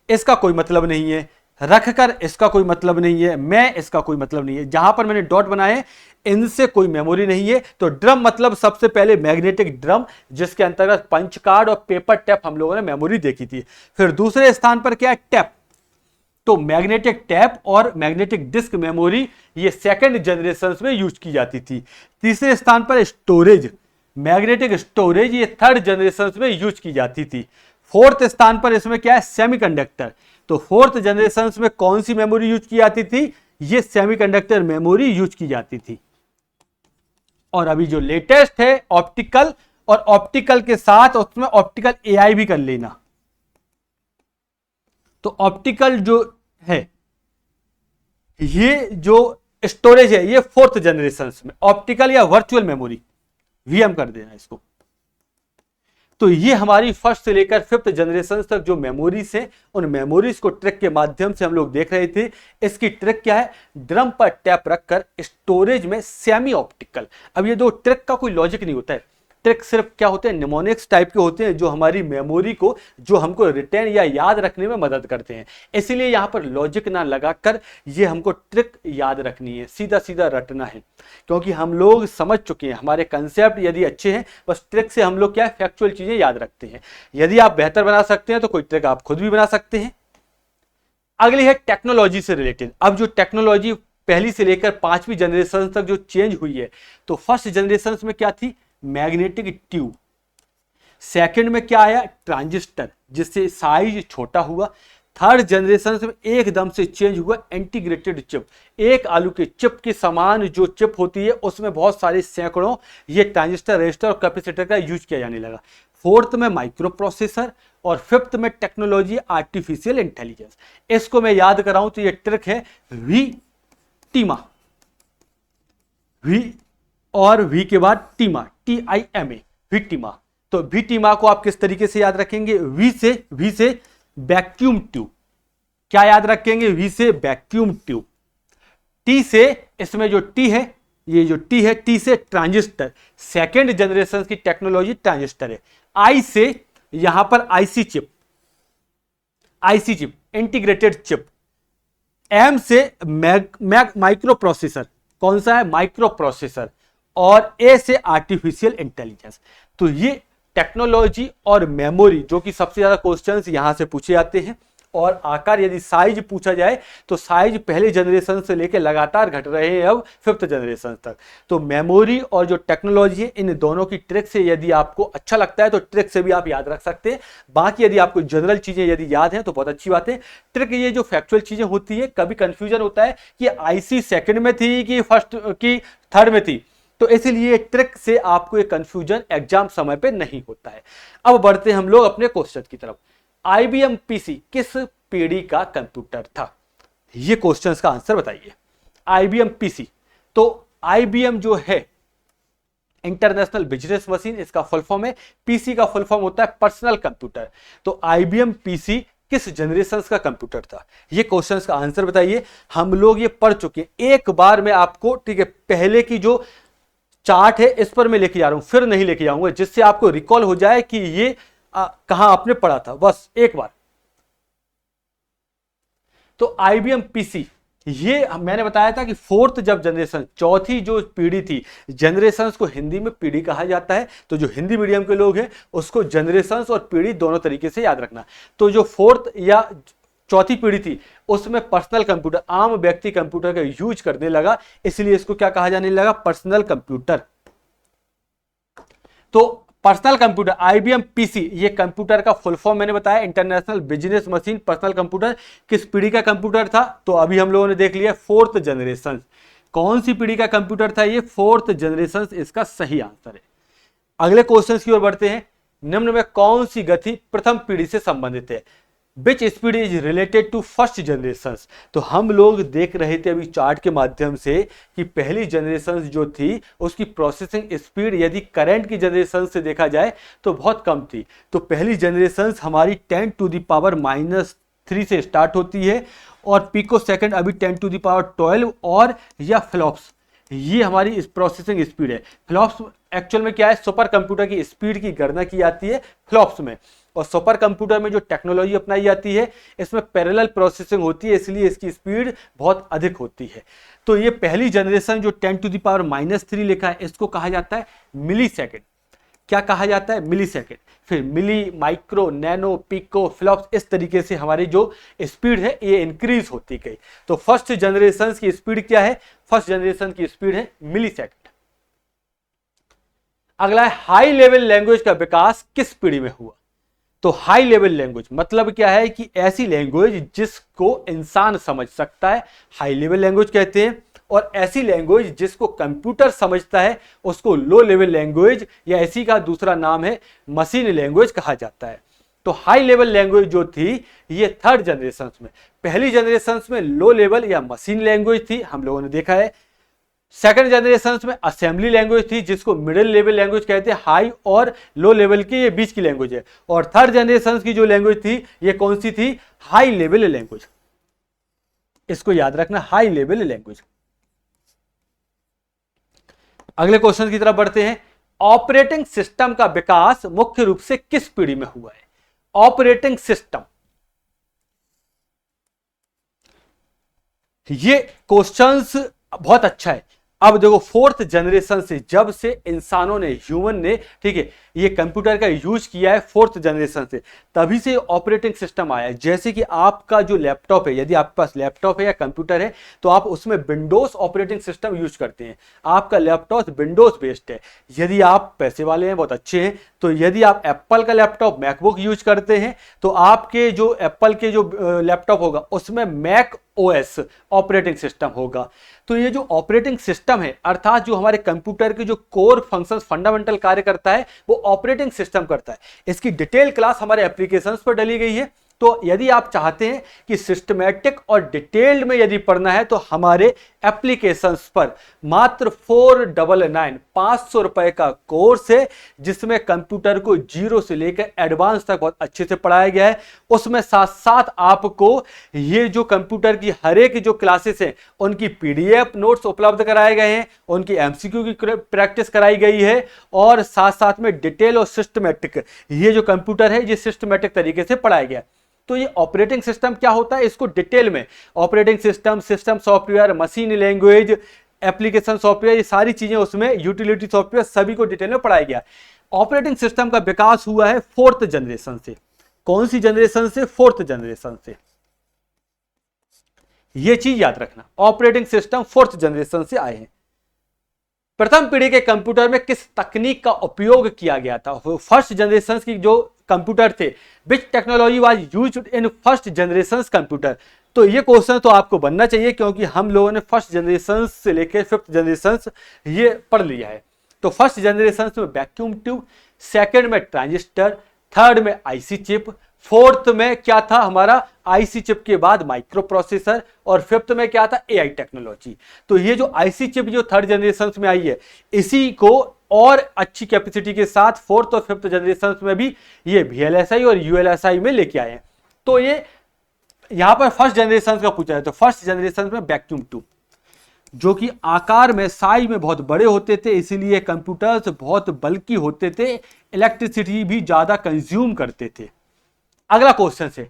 इसका कोई मतलब नहीं है, रखकर इसका कोई मतलब नहीं है, मैं इसका कोई मतलब नहीं है। जहां पर मैंने डॉट बनाए इनसे कोई मेमोरी नहीं है। तो ड्रम मतलब सबसे पहले मैग्नेटिक ड्रम जिसके अंतर्गत पंच कार्ड और पेपर टैप हम लोगों ने मेमोरी देखी थी। फिर दूसरे स्थान पर क्या है, टैप। तो मैग्नेटिक टैप और मैग्नेटिक डिस्क मेमोरी ये सेकंड जनरेशन में यूज की जाती थी। तीसरे स्थान पर स्टोरेज, मैग्नेटिक स्टोरेज, ये 3rd जनरेशन में यूज की जाती थी। 4th स्थान पर इसमें क्या है, सेमीकंडक्टर। तो 4th जनरेशन में कौन सी मेमोरी यूज की जाती थी, ये सेमीकंडक्टर मेमोरी यूज की जाती थी। और अभी जो लेटेस्ट है ऑप्टिकल, और ऑप्टिकल के साथ उसमें ऑप्टिकल एआई भी कर लेना। तो ऑप्टिकल जो है, ये जो स्टोरेज है ये 4th जनरेशन में, ऑप्टिकल या वर्चुअल मेमोरी, वीएम कर देना इसको। तो ये हमारी फर्स्ट से लेकर 5th जनरेशन तक जो मेमोरीज है, उन मेमोरीज को ट्रिक के माध्यम से हम लोग देख रहे थे। इसकी ट्रिक क्या है, ड्रम पर टैप रखकर स्टोरेज में सेमी ऑप्टिकल। अब ये दो ट्रिक का कोई लॉजिक नहीं होता है, ट्रिक सिर्फ क्या होते हैं, निमोनिक्स टाइप के होते हैं जो हमारी मेमोरी को, जो हमको रिटेन या याद रखने में मदद करते हैं। इसीलिए यहां पर लॉजिक ना लगाकर ये हमको ट्रिक याद रखनी है, सीधा सीधा रटना है, क्योंकि हम लोग समझ चुके हैं, हमारे कंसेप्ट यदि अच्छे हैं, बस ट्रिक से हम लोग क्या है, फैक्चुअल चीजें याद रखते हैं। यदि आप बेहतर बना सकते हैं तो कोई ट्रिक आप खुद भी बना सकते हैं। अगली है टेक्नोलॉजी से रिलेटेड। अब जो टेक्नोलॉजी पहली से लेकर 5वीं जनरेशन तक जो चेंज हुई है, तो फर्स्ट जनरेशन में क्या थी, मैग्नेटिक ट्यूब। सेकंड में क्या आया, ट्रांजिस्टर, जिससे साइज छोटा हुआ। थर्ड जनरेशन में एकदम से चेंज हुआ इंटीग्रेटेड चिप। एक आलू के चिप के समान जो चिप होती है उसमें बहुत सारे सैकड़ों ये ट्रांजिस्टर, रेजिस्टर और कैपेसिटर का यूज किया जाने लगा। फोर्थ में माइक्रो प्रोसेसर और फिफ्थ में टेक्नोलॉजी आर्टिफिशियल इंटेलिजेंस। इसको मैं याद कराऊं तो ये ट्रिक है वी टीमा, वी और वी के बाद टीमा, TIMA, वी टीमा। तो वी टीमा को आप किस तरीके से याद रखेंगे? वी से वैक्यूम ट्यूब। क्या याद रखेंगे? वी से वैक्यूम ट्यूब। टी से, इसमें जो टी है, ये जो टी है, टी से ट्रांजिस्टर, सेकेंड जनरेशन की टेक्नोलॉजी ट्रांजिस्टर है। आई से यहां पर IC chip, integrated chip. M से माइक्रो प्रोसेसर, कौन सा है? Micro processor. और ए से आर्टिफिशियल इंटेलिजेंस। तो ये टेक्नोलॉजी और मेमोरी जो कि सबसे ज्यादा क्वेश्चंस यहां से पूछे जाते हैं। और आकार यदि साइज पूछा जाए तो साइज पहले जनरेशन से लेकर लगातार घट रहे हैं अब फिफ्थ जनरेशन तक। तो मेमोरी और जो टेक्नोलॉजी है इन दोनों की ट्रिक से यदि आपको अच्छा लगता है तो ट्रिक से भी आप याद रख सकते हैं। बाकी यदि आपको जनरल चीजें यदि याद हैं तो बहुत अच्छी बात है। ट्रिक ये जो फैक्चुअल चीजें होती है, कभी कंफ्यूजन होता है कि आईसी सेकंड में थी कि फर्स्ट की थर्ड में थी, तो इसलिए ट्रिक से आपको एक कंफ्यूजन एग्जाम समय पे नहीं होता है। अब बढ़ते हैं हम लोग अपने क्वेश्चन की तरफ। IBM PC किस पीढ़ी का कंप्यूटर था? ये क्वेश्चंस का आंसर बताइए। IBM PC, तो IBM जो है इंटरनेशनल बिजनेस मशीन, इसका फुल फॉर्म है। PC का फुल फॉर्म होता है पर्सनल कंप्यूटर। तो IBM PC किस जनरेशन का कंप्यूटर था? ये क्वेश्चंस का आंसर बताइए। हम लोग ये पढ़ चुके हैं एक बार। मैं आपको, ठीक है, पहले की जो चार्ट है इस पर मैं लेके जा रहा हूं, फिर नहीं लेके जाऊंगा, जिससे आपको रिकॉल हो जाए कि ये कहां आपने पढ़ा था, बस एक बार। तो IBM PC, ये मैंने बताया था कि फोर्थ जब जनरेशन, चौथी जो पीढ़ी थी, जनरेशंस को हिंदी में पीढ़ी कहा जाता है। तो जो हिंदी मीडियम के लोग हैं उसको जनरेशंस और पीढ़ी दोनों तरीके से याद रखना। तो जो फोर्थ या चौथी पीढ़ी थी उसमें पर्सनल कंप्यूटर, आम व्यक्ति कंप्यूटर का यूज करने लगा, इसलिए इसको क्या कहा जाने लगा? Personal computer. तो पर्सनल कंप्यूटर IBM PC, ये कंप्यूटर का फुल फॉर्म मैंने बताया, international business machine personal computer. किस पीढ़ी का कंप्यूटर था? तो अभी हम लोगों ने देख लिया फोर्थ जनरेशन। कौन सी पीढ़ी का कंप्यूटर था ये? फोर्थ जनरेशन इसका सही आंसर है। अगले क्वेश्चन की ओर बढ़ते हैं। निम्न में कौन सी गति प्रथम पीढ़ी से संबंधित है? Which speed is related to first generation? तो हम लोग देख रहे थे अभी चार्ट के माध्यम से कि पहली जनरेशन जो थी उसकी प्रोसेसिंग स्पीड यदि करंट की जनरेशन से देखा जाए तो बहुत कम थी। तो पहली जनरेशन हमारी 10⁻³ से स्टार्ट होती है और पिको सेकंड अभी 10⁻12 और या फ्लॉप्स, ये हमारी इस प्रोसेसिंग स्पीड है। फ्लॉप्स एक्चुअल में क्या है? सुपर कंप्यूटर की स्पीड की गणना की जाती है फ्लॉप्स में। और सुपर कंप्यूटर में जो टेक्नोलॉजी अपनाई जाती है इसमें पैरेलल प्रोसेसिंग होती है, इसलिए इसकी स्पीड बहुत अधिक होती है। तो ये पहली जनरेशन जो 10⁻³ लिखा है इसको कहा जाता है मिली सेकेंड। क्या कहा जाता है? मिली सेकेंड। फिर मिली, माइक्रो, नैनो, पिको, फ्लॉप्स, इस तरीके से हमारी जो स्पीड है ये इंक्रीज होती गई। तो फर्स्ट जनरेशन की स्पीड क्या है? फर्स्ट जनरेशन की स्पीड है मिली सेकेंड। अगला है हाई लेवल लैंग्वेज का विकास किस पीढ़ी में हुआ? तो हाई लेवल लैंग्वेज मतलब क्या है कि ऐसी लैंग्वेज जिसको इंसान समझ सकता है, हाई लेवल लैंग्वेज कहते हैं। और ऐसी लैंग्वेज जिसको कंप्यूटर समझता है उसको लो लेवल लैंग्वेज या इसी का दूसरा नाम है मशीन लैंग्वेज कहा जाता है। तो हाई लेवल लैंग्वेज जो थी ये थर्ड जनरेशन में, पहली जनरेशन में लो लेवल या मशीन लैंग्वेज थी, हम लोगों ने देखा है। सेकंड जनरेशन में असेंबली लैंग्वेज थी जिसको मिडिल लेवल लैंग्वेज कहते हैं। हाई और लो लेवल की ये बीच की लैंग्वेज है। और थर्ड जनरेशन की जो लैंग्वेज थी ये कौन सी थी? High level language. इसको याद रखना, हाई लेवल लैंग्वेज। अगले क्वेश्चन की तरफ बढ़ते हैं। ऑपरेटिंग सिस्टम का विकास मुख्य रूप से किस पीढ़ी में हुआ है? ऑपरेटिंग सिस्टम, ये क्वेश्चंस बहुत अच्छा है। अब देखो फोर्थ जनरेशन से, जब से इंसानों ने, ह्यूमन ने, ठीक है, ये कंप्यूटर का यूज किया है फोर्थ जनरेशन से, तभी से ऑपरेटिंग सिस्टम आया है। जैसे कि आपका जो लैपटॉप है, यदि आपके पास लैपटॉप है या कंप्यूटर है तो आप उसमें विंडोज ऑपरेटिंग सिस्टम यूज करते हैं, आपका लैपटॉप विंडोज बेस्ड है। यदि आप पैसे वाले हैं, बहुत अच्छे हैं, तो यदि आप एप्पल का लैपटॉप मैकबुक यूज करते हैं तो आपके जो एप्पल के जो लैपटॉप होगा उसमें मैक ओएस ऑपरेटिंग सिस्टम होगा। तो ये जो ऑपरेटिंग सिस्टम है, अर्थात जो हमारे कंप्यूटर के जो कोर फंक्शंस, फंडामेंटल कार्य करता है, वो ऑपरेटिंग सिस्टम करता है। इसकी डिटेल क्लास हमारे एप्लीकेशंस पर डली गई है। तो यदि आप चाहते हैं कि सिस्टमैटिक और डिटेल्ड में यदि पढ़ना है तो हमारे एप्लीकेशंस पर मात्र 499 500 रुपए का कोर्स है, जिसमें कंप्यूटर को जीरो से लेकर एडवांस तक बहुत अच्छे से पढ़ाया गया है। उसमें साथ साथ आपको ये जो कंप्यूटर की हर एक जो क्लासेस हैं उनकी पीडीएफ नोट्स उपलब्ध कराए गए हैं, उनकी एमसीक्यू की प्रैक्टिस कराई गई है, और साथ साथ में डिटेल और सिस्टमैटिक, ये जो कंप्यूटर है ये सिस्टमैटिक तरीके से पढ़ाया गया है। तो ये ऑपरेटिंग सिस्टम क्या होता है, इसको डिटेल में operating system, system software, machine language, application software, ये सारी चीजें उसमें, यूटिलिटी सॉफ्टवेयर, सभी को डिटेल में पढ़ाया गया। ऑपरेटिंग सिस्टम का विकास हुआ है फोर्थ जनरेशन से। कौन सी जनरेशन से? फोर्थ जनरेशन से। ये चीज याद रखना, ऑपरेटिंग सिस्टम फोर्थ जनरेशन से आए हैं। प्रथम पीढ़ी के कंप्यूटर में किस तकनीक का उपयोग किया गया था? फर्स्ट जनरेशन की जो कंप्यूटर थे, विच technology was used in first generation computer? तो ये क्वेश्चन तो आपको बनना चाहिए, क्योंकि हम लोगों ने फर्स्ट जनरेशन से लेकर फिफ्थ जनरेशन ये पढ़ लिया है। तो फर्स्ट जनरेशन में वैक्यूम ट्यूब, सेकंड में ट्रांजिस्टर, थर्ड में आईसी चिप, फोर्थ में क्या था हमारा, आईसी चिप के बाद माइक्रो प्रोसेसर, और फिफ्थ में क्या था, एआई टेक्नोलॉजी। तो ये जो आईसी चिप जो थर्ड जनरेशन में आई है, इसी को और अच्छी कैपेसिटी के साथ फोर्थ और फिफ्थ जनरेशन में भी ये वीएलएसआई और यूएलएसआई में लेके आए हैं। तो ये यहां पर फर्स्ट जनरेशन का पूछा है, तो फर्स्ट जनरेशन में वैक्यूम ट्यूब, जो कि आकार में, साइज में बहुत बड़े होते थे, इसीलिए कंप्यूटर्स बहुत बल्की होते थे, इलेक्ट्रिसिटी भी ज्यादा कंज्यूम करते थे। अगला क्वेश्चन है,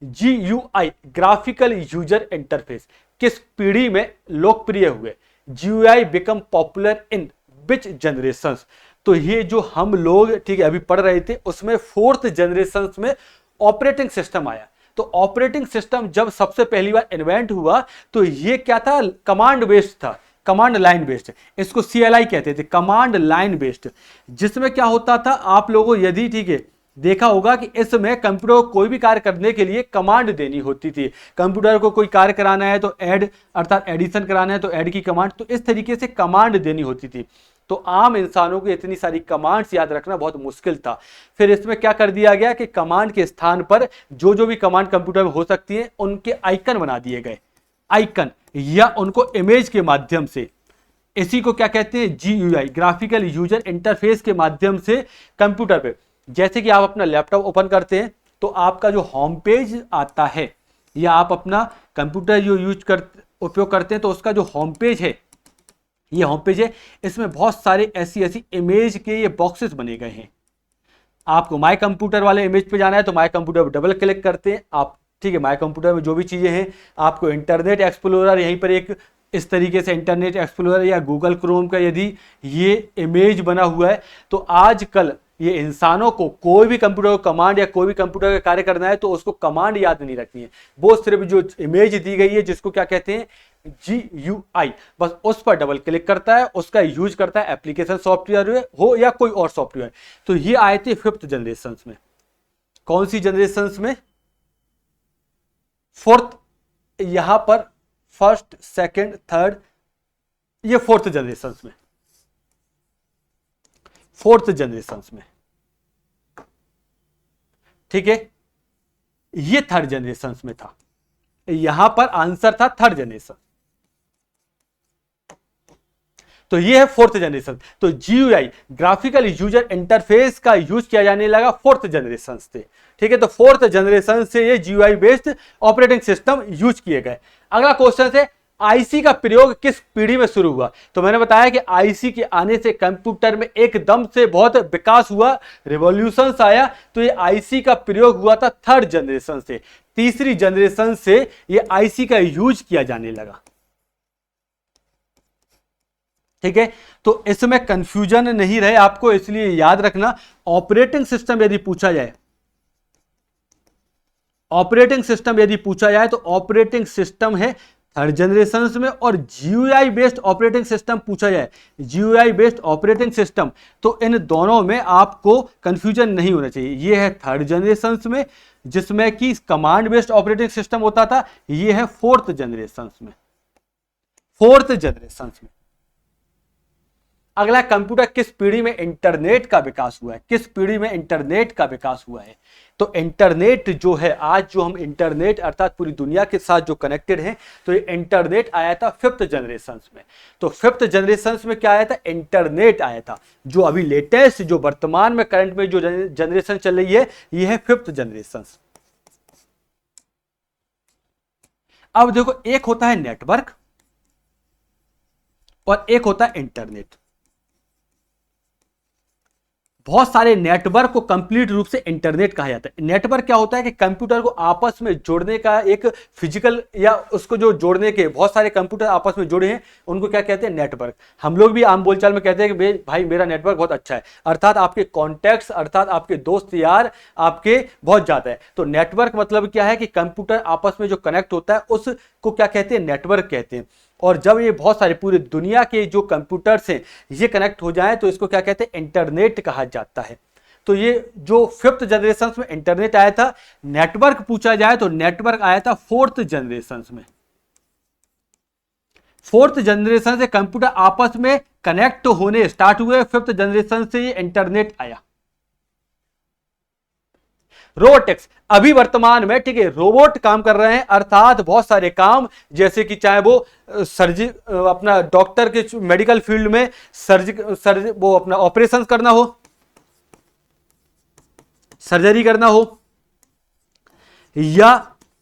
GUI ग्राफिकल यूजर इंटरफेस किस पीढ़ी में लोकप्रिय हुए? GUI become popular in which generations? तो ये जो हम लोग, ठीक है, अभी पढ़ रहे थे, उसमें फोर्थ जनरेशन में ऑपरेटिंग सिस्टम आया। तो ऑपरेटिंग सिस्टम जब सबसे पहली बार इन्वेंट हुआ तो ये क्या था, कमांड बेस्ड था, कमांड लाइन बेस्ड, इसको CLI कहते थे, कमांड लाइन बेस्ड। जिसमें क्या होता था, आप लोगों यदि, ठीक है, देखा होगा कि इसमें कंप्यूटर को कोई भी कार्य करने के लिए कमांड देनी होती थी। कंप्यूटर को कोई कार्य कराना है तो ऐड, अर्थात एडिशन कराना है तो ऐड की कमांड, तो इस तरीके से कमांड देनी होती थी। तो आम इंसानों को इतनी सारी कमांड्स याद रखना बहुत मुश्किल था। फिर इसमें क्या कर दिया गया कि कमांड के स्थान पर जो जो भी कमांड कंप्यूटर में हो सकती है उनके आइकन बना दिए गए, आइकन, या उनको इमेज के माध्यम से, इसी को क्या कहते हैं, GUI ग्राफिकल यूजर इंटरफेस के माध्यम से कंप्यूटर पे, जैसे कि आप अपना लैपटॉप ओपन करते हैं तो आपका जो होम पेज आता है, या आप अपना कंप्यूटर जो उपयोग करते हैं तो उसका जो होम पेज है, ये होम पेज है, इसमें बहुत सारे ऐसी इमेज के ये बॉक्सेस बने गए हैं। आपको माय कंप्यूटर वाले इमेज पे जाना है तो माय कंप्यूटर पर डबल क्लिक करते हैं आप, ठीक है, माय कंप्यूटर में जो भी चीजें हैं, आपको इंटरनेट एक्सप्लोरर, यहीं पर एक इस तरीके से इंटरनेट एक्सप्लोरर या गूगल क्रोम का यदि ये इमेज बना हुआ है, तो आजकल ये इंसानों को कोई भी कंप्यूटर को कमांड या कोई भी कंप्यूटर का कार्य करना है तो उसको कमांड याद नहीं रखनी है, वो सिर्फ जो इमेज दी गई है जिसको क्या कहते हैं, GUI, बस उस पर डबल क्लिक करता है, उसका यूज करता है, एप्लीकेशन सॉफ्टवेयर हो या कोई और सॉफ्टवेयर। तो ये आए थे फिफ्थ जनरेशन में। कौन सी जनरेशन में? फोर्थ, यहां पर फर्स्ट, सेकंड, थर्ड, ये फोर्थ जनरेशन में, फोर्थ जनरेशन में, ठीक है, ये थर्ड जनरेशन में था, यहां पर आंसर था थर्ड जनरेशन, तो ये है फोर्थ जनरेशन। तो GUI ग्राफिकल यूजर इंटरफेस का यूज किया जाने लगा फोर्थ जनरेशन से, ठीक है। तो फोर्थ जनरेशन से ये GUI based operating system use किए गए। अगला क्वेश्चन है, आईसी का प्रयोग किस पीढ़ी में शुरू हुआ? तो मैंने बताया कि आईसी के आने से कंप्यूटर में एकदम से बहुत विकास हुआ, रिवॉल्यूशन आया। तो ये आईसी का प्रयोग हुआ था थर्ड जनरेशन से, तीसरी जनरेशन से ये आईसी का यूज किया जाने लगा। ठीक है, तो इसमें कंफ्यूजन नहीं रहे आपको, इसलिए याद रखना ऑपरेटिंग सिस्टम यदि पूछा जाए, ऑपरेटिंग सिस्टम यदि पूछा जाए तो ऑपरेटिंग सिस्टम है थर्ड जनरेशन में, और जीयूआई बेस्ड ऑपरेटिंग सिस्टम पूछा जाए, जीयूआई बेस्ड ऑपरेटिंग सिस्टम, तो इन दोनों में आपको कंफ्यूजन नहीं होना चाहिए। ये है थर्ड जनरेशन में जिसमें कि कमांड बेस्ड ऑपरेटिंग सिस्टम होता था, ये है फोर्थ जनरेशन में, फोर्थ जनरेशन में। अगला, कंप्यूटर किस पीढ़ी में इंटरनेट का विकास हुआ है, किस पीढ़ी में इंटरनेट का विकास हुआ है? तो इंटरनेट जो है, आज जो हम इंटरनेट अर्थात पूरी दुनिया के साथ जो कनेक्टेड हैं, तो ये इंटरनेट आया था फिफ्थ जनरेशन में। तो फिफ्थ जनरेशन में क्या आया था? इंटरनेट आया था। जो अभी लेटेस्ट, जो वर्तमान में करंट में जो जनरेशन चल रही है, ये है फिफ्थ जनरेशन। अब देखो, एक होता है नेटवर्क और एक होता है इंटरनेट। बहुत सारे नेटवर्क को कंप्लीट रूप से इंटरनेट कहा जाता है। नेटवर्क क्या होता है कि कंप्यूटर को आपस में जोड़ने का एक फिजिकल, या उसको जो जोड़ने के बहुत सारे कंप्यूटर आपस में जुड़े हैं, उनको क्या कहते हैं? नेटवर्क। हम लोग भी आम बोलचाल में कहते हैं कि भाई मेरा नेटवर्क बहुत अच्छा है, अर्थात आपके कॉन्टैक्ट्स, अर्थात आपके दोस्त यार आपके बहुत ज्यादा है। तो नेटवर्क मतलब क्या है कि कंप्यूटर आपस में जो कनेक्ट होता है उसको क्या कहते हैं? नेटवर्क कहते हैं। और जब ये बहुत सारे पूरी दुनिया के जो कंप्यूटर्स हैं ये कनेक्ट हो जाएं तो इसको क्या कहते हैं? इंटरनेट कहा जाता है। तो ये जो फिफ्थ जनरेशन में इंटरनेट आया था। नेटवर्क पूछा जाए तो नेटवर्क आया था फोर्थ जनरेशन में। फोर्थ जनरेशन से कंप्यूटर आपस में कनेक्ट होने स्टार्ट हुए, फिफ्थ जनरेशन से ये इंटरनेट आया। रोबोटिक्स, अभी वर्तमान में ठीक है रोबोट काम कर रहे हैं, अर्थात बहुत सारे काम, जैसे कि चाहे वो अपना डॉक्टर के मेडिकल फील्ड में वो अपना ऑपरेशन करना हो, सर्जरी करना हो, या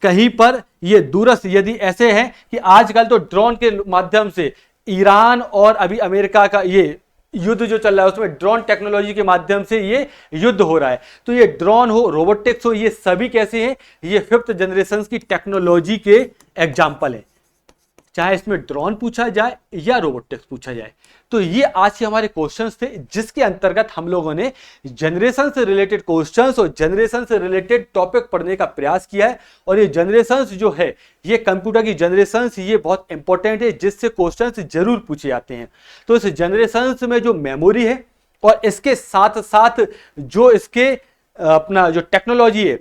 कहीं पर ये दूरस्थ, यदि ऐसे हैं कि आजकल तो ड्रोन के माध्यम से ईरान और अभी अमेरिका का ये युद्ध जो चल रहा है उसमें ड्रोन टेक्नोलॉजी के माध्यम से ये युद्ध हो रहा है। तो ये ड्रोन हो, रोबोटिक्स हो, ये सभी कैसे हैं? ये फिफ्थ जनरेशन की टेक्नोलॉजी के एग्जाम्पल है, चाहे इसमें ड्रोन पूछा जाए या रोबोटिक्स पूछा जाए। तो ये आज के हमारे क्वेश्चंस थे, जिसके अंतर्गत हम लोगों ने जनरेशन से रिलेटेड क्वेश्चंस और जनरेशन से रिलेटेड टॉपिक पढ़ने का प्रयास किया है। और ये जनरेशंस जो है, ये कंप्यूटर की जनरेशंस, ये बहुत इंपॉर्टेंट है, जिससे क्वेश्चंस जरूर पूछे जाते हैं। तो इस जनरेशंस में जो मेमोरी है और इसके साथ साथ जो इसके अपना जो टेक्नोलॉजी है,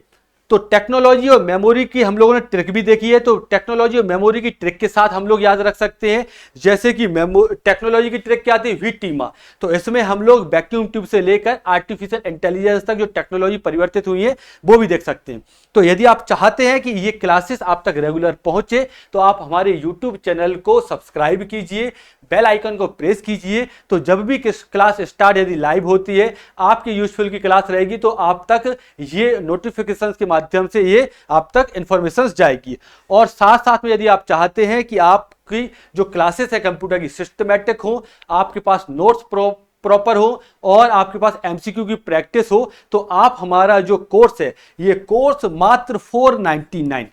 तो टेक्नोलॉजी और मेमोरी की हम लोगों ने ट्रिक भी देखी है। तो टेक्नोलॉजी और मेमोरी की ट्रिक के साथ हम लोग याद रख सकते हैं, जैसे कि टेक्नोलॉजी की ट्रिक क्या आती है? वीटीमा। तो इसमें हम लोग वैक्यूम ट्यूब से लेकर आर्टिफिशियल इंटेलिजेंस तक जो टेक्नोलॉजी परिवर्तित हुई है वो भी देख सकते हैं। तो यदि आप चाहते हैं कि ये क्लासेस आप तक रेगुलर पहुंचे तो आप हमारे यूट्यूब चैनल को सब्सक्राइब कीजिए, बेल आइकन को प्रेस कीजिए। तो जब भी क्लास स्टार्ट यदि लाइव होती है, आपकी यूजफुल की क्लास रहेगी, तो आप तक ये नोटिफिकेशंस के माध्यम से ये आप तक इंफॉर्मेशन जाएगी। और साथ साथ में यदि आप चाहते हैं कि आपकी जो क्लासेस है कंप्यूटर की सिस्टमैटिक हो, आपके पास नोट्स प्रॉपर हो और आपके पास एमसीक्यू की प्रैक्टिस हो, तो आप हमारा जो कोर्स है, ये कोर्स मात्र 499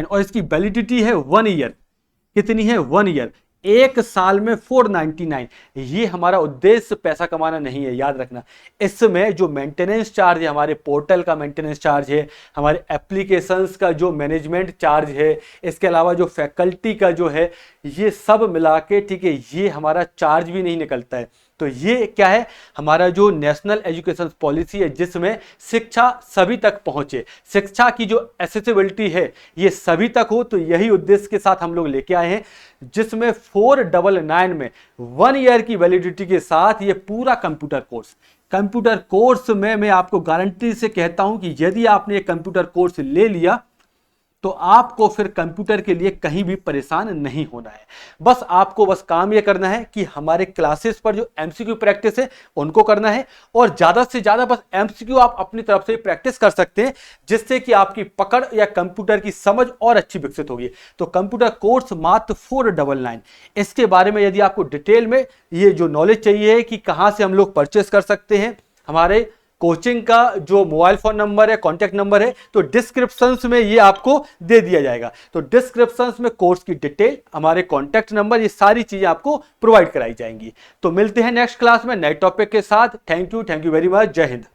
और इसकी वैलिडिटी है 1 ईयर। कितनी है? 1 ईयर, 1 साल में 499। ये हमारा उद्देश्य पैसा कमाना नहीं है, याद रखना। इसमें जो मेंटेनेंस चार्ज है, हमारे पोर्टल का मेंटेनेंस चार्ज है, हमारे एप्लीकेशंस का जो मैनेजमेंट चार्ज है, इसके अलावा जो फैकल्टी का जो है, ये सब मिला के ठीक है ये हमारा चार्ज भी नहीं निकलता है। तो ये क्या है? हमारा जो नेशनल एजुकेशन पॉलिसी है, जिसमें शिक्षा सभी तक पहुंचे, शिक्षा की जो एक्सेसिबिलिटी है ये सभी तक हो। तो यही उद्देश्य के साथ हम लोग लेके आए हैं, जिसमें 499 में 1 ईयर की वैलिडिटी के साथ ये पूरा कंप्यूटर कोर्स में मैं आपको गारंटी से कहता हूं कि यदि आपने ये कंप्यूटर कोर्स ले लिया तो आपको फिर कंप्यूटर के लिए कहीं भी परेशान नहीं होना है। बस काम ये करना है कि हमारे क्लासेस पर जो एमसीक्यू प्रैक्टिस है उनको करना है, और ज्यादा से ज्यादा बस एमसीक्यू आप अपनी तरफ से प्रैक्टिस कर सकते हैं, जिससे कि आपकी पकड़ या कंप्यूटर की समझ और अच्छी विकसित होगी। तो कंप्यूटर कोर्स मात्र 499। इसके बारे में यदि आपको डिटेल में ये जो नॉलेज चाहिए कि कहां से हम लोग परचेस कर सकते हैं, हमारे कोचिंग का जो मोबाइल फोन नंबर है, कॉन्टैक्ट नंबर है, तो डिस्क्रिप्शन में ये आपको दे दिया जाएगा। तो डिस्क्रिप्शन में कोर्स की डिटेल, हमारे कॉन्टैक्ट नंबर, ये सारी चीजें आपको प्रोवाइड कराई जाएंगी। तो मिलते हैं नेक्स्ट क्लास में नए टॉपिक के साथ। Thank you very much. जय हिंद।